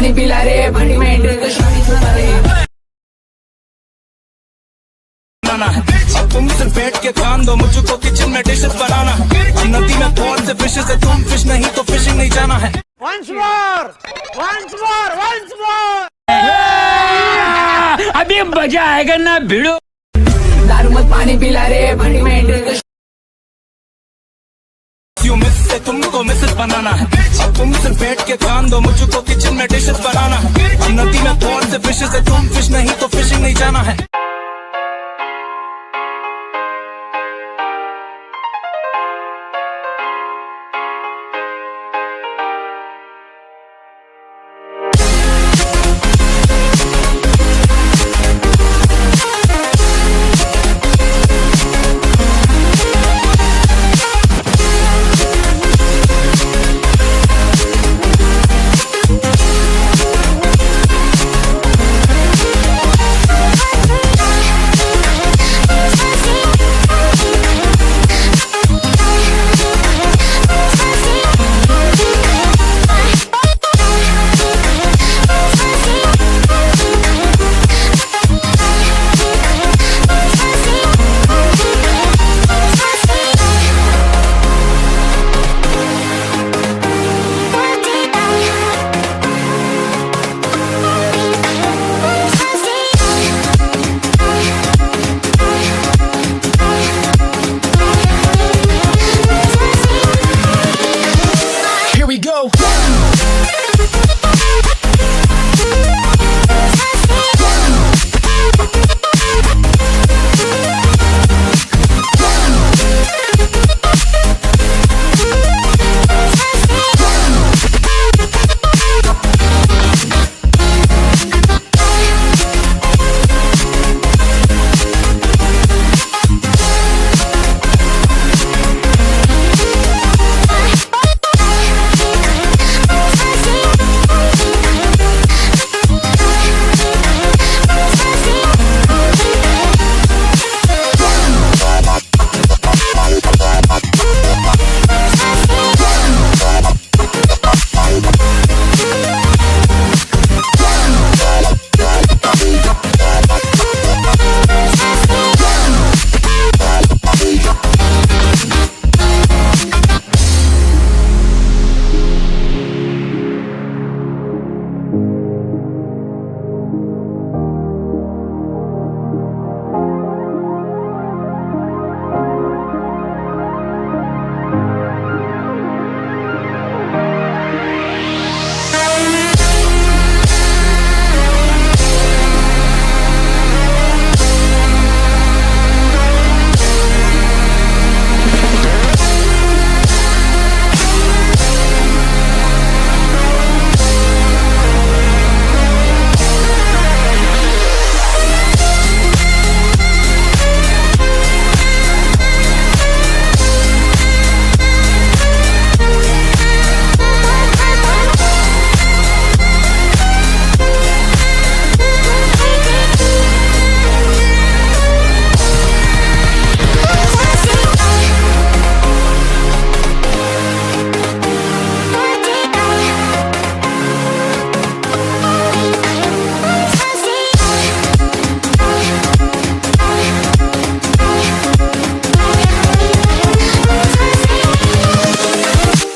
पानी पिला रे भट्टी में एंट्री तो शादी सुना रे अब तुम सिर्फ बैठ के ध्यान दो मुझको किचन में डिशेस बनाना नदी में कौन से फिशेस है तुम फिश नहीं तो फिशिंग नहीं जाना है once more अभी मजा आएगा ना भिड़ो दारू मत पानी पिला रे भट्टी में एंट्री तो मिस से तुमको मिसेस बनाना है अब तुम सिर्फ बैठ के ध्यान दो मुझको किचन में डिशेस बनाना नदी में कौन से फिशेस है तुम फिश नहीं तो फिशिंग नहीं जाना है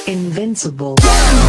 invincible. Fancy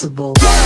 responsible.